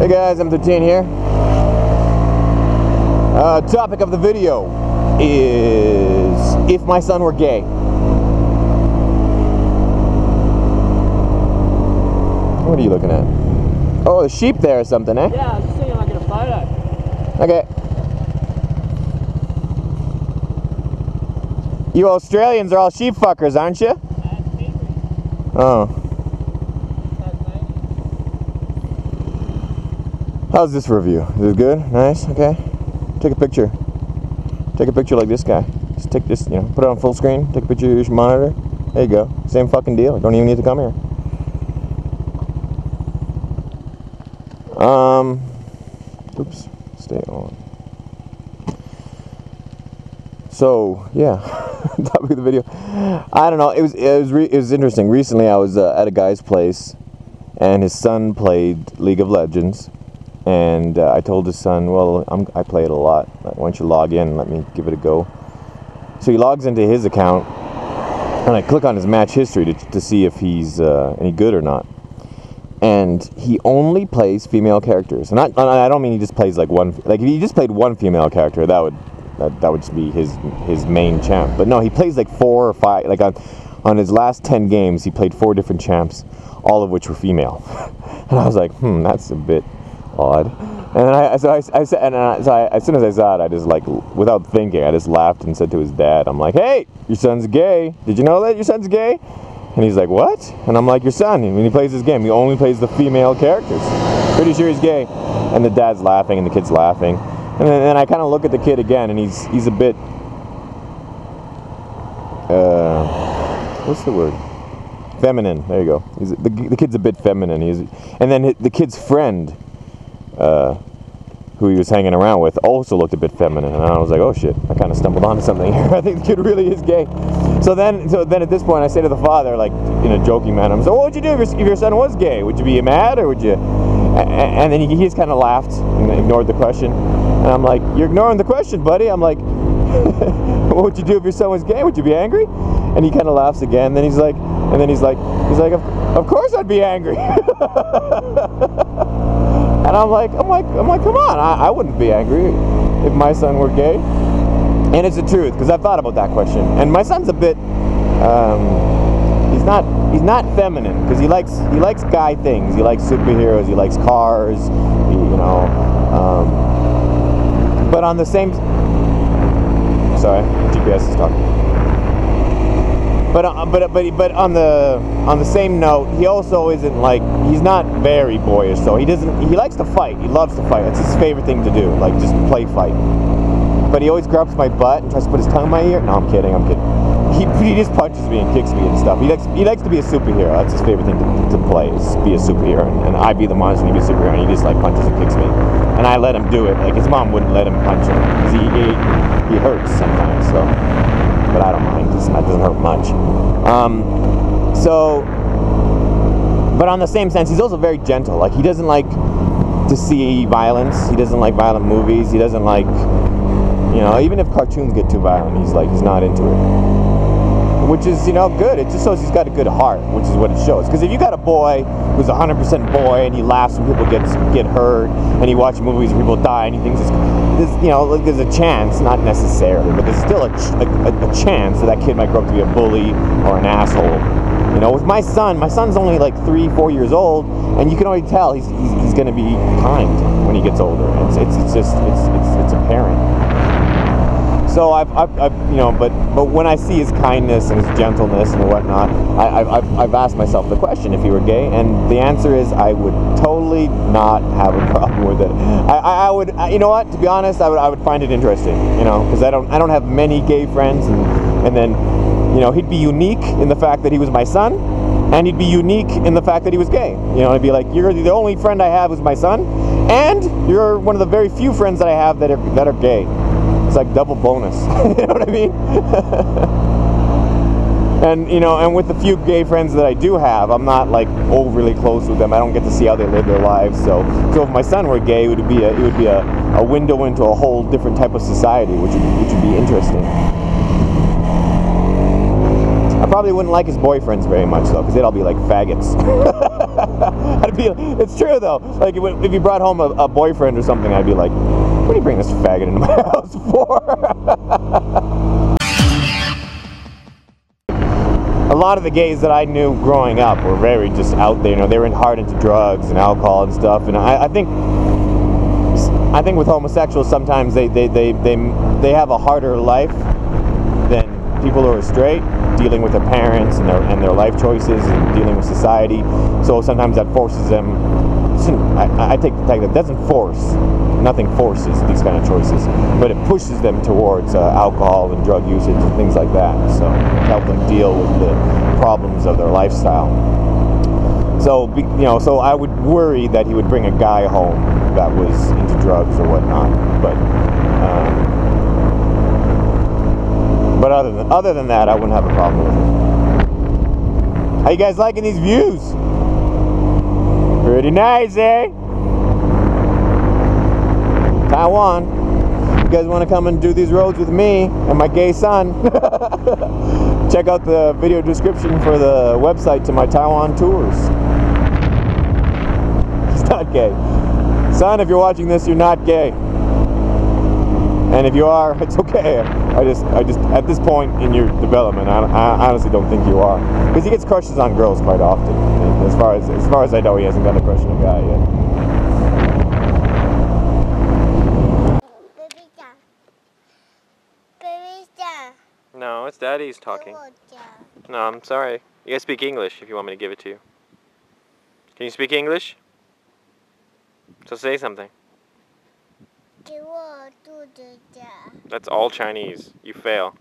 Hey guys, I'm 13 here. Topic of the video is if my son were gay. What are you looking at? Oh, a sheep there or something, eh? Yeah, I was just thinking like in a photo. Okay. You Australians are all sheep fuckers, aren't you? Oh. How's this review? Is it good? Nice? Okay. Take a picture. Take a picture like this guy. Just take this, you know, put it on full screen, take a picture of your monitor. There you go. Same fucking deal. You don't even need to come here. Oops. Stay on. So, yeah. Topic of the video. I don't know. It was interesting. Recently, I was at a guy's place, and his son played League of Legends. And I told his son, well, I play it a lot. Why don't you log in and let me give it a go? So he logs into his account, and I click on his match history to see if he's any good or not. And he only plays female characters. And I don't mean he just plays like one. Like if he just played one female character, that would just be his main champ. But no, he plays like 4 or 5. Like on his last 10 games, he played 4 different champs, all of which were female. And I was like, that's a bit odd. And as soon as I saw it, I just, like, without thinking, I just laughed and said to his dad, I'm like, hey, your son's gay. Did you know that your son's gay? And he's like, what? And I'm like, your son, when he plays this game, he only plays the female characters. Pretty sure he's gay. And the dad's laughing and the kid's laughing. And then I kind of look at the kid again, and he's a bit, what's the word? Feminine. There you go. The kid's a bit feminine. And then the kid's friend, who he was hanging around with, also looked a bit feminine, and I was like, oh shit, I kind of stumbled onto something here. I think the kid really is gay. So then at this point, I say to the father, like in a joking manner, I'm so, what would you do if your son was gay? Would you be mad, or would you? And then he just kind of laughed and ignored the question. And I'm like, you're ignoring the question, buddy. I'm like, what would you do if your son was gay? Would you be angry? And he kind of laughs again. Then he's like, of course I'd be angry. And I'm like, come on, I wouldn't be angry if my son were gay. And it's the truth, because I've thought about that question. And my son's a bit, he's not feminine, because he likes guy things. He likes superheroes. He likes cars. But on the same, sorry, GPS is talking. But on the same note, he also isn't like, he's not very boyish. So he likes to fight. He loves to fight. It's his favorite thing to do, like just play fight. But he always grabs my butt and tries to put his tongue in my ear. No, I'm kidding. He just punches me and kicks me and stuff. He likes to be a superhero. That's his favorite thing to play, is be a superhero. And I be the monster and he be a superhero, and he just like punches and kicks me. And I let him do it. Like his mom wouldn't let him punch him, because he hurts sometimes. So. But I don't mind. It doesn't hurt much. But on the same sense, he's also very gentle. Like, he doesn't like to see violence. He doesn't like violent movies. He doesn't like, even if cartoons get too violent, he's not into it. Which is, good. It just shows he's got a good heart, which is what it shows. Because if you got a boy who's 100% boy, and he laughs when people get hurt, and he watches movies where people die, and he thinks there's a chance, not necessarily, but there's still a chance that kid might grow up to be a bully or an asshole. With my son's only like 3-4 years old, and you can already tell he's going to be kind when he gets older. It's apparent. So but when I see his kindness and his gentleness and whatnot, I've asked myself the question, if he were gay, and the answer is I would totally not have a problem with it. I would, you know what? To be honest, I would find it interesting, because I don't have many gay friends, and then he'd be unique in the fact that he was my son, and he'd be unique in the fact that he was gay. It'd be like, you're the only friend I have who's my son, and you're one of the very few friends that I have that are gay. It's like double bonus. You know what I mean? And with the few gay friends that I do have, I'm not like overly close with them. I don't get to see how they live their lives. So if my son were gay, it would be a window into a whole different type of society, which would be interesting. I probably wouldn't like his boyfriends very much though, because they'd all be like faggots. I'd be. It's true though. Like if you brought home a boyfriend or something, I'd be like, "What do you bring this faggot into my house for?" A lot of the gays that I knew growing up were very just out there. You know, they were hard into drugs and alcohol and stuff. And I think with homosexuals sometimes they have a harder life than people who are straight, dealing with their parents and their life choices and dealing with society. So sometimes that forces them. I take the fact that doesn't force. Nothing forces these kind of choices, but it pushes them towards alcohol and drug usage and things like that. So help them deal with the problems of their lifestyle. So so I would worry that he would bring a guy home that was into drugs or whatnot. But other than that, I wouldn't have a problem with it. How you guys liking these views? Pretty nice, eh? Taiwan. You guys want to come and do these roads with me and my gay son? Check out the video description for the website to my Taiwan tours. He's not gay. Son, if you're watching this, you're not gay. And if you are, it's okay. I just at this point in your development, I honestly don't think you are, because he gets crushes on girls quite often. And as far as I know, he hasn't got a crush on a guy yet. No, it's Daddy's talking. No, I'm sorry. You guys speak English if you want me to give it to you. Can you speak English? So say something. That's all Chinese. You fail.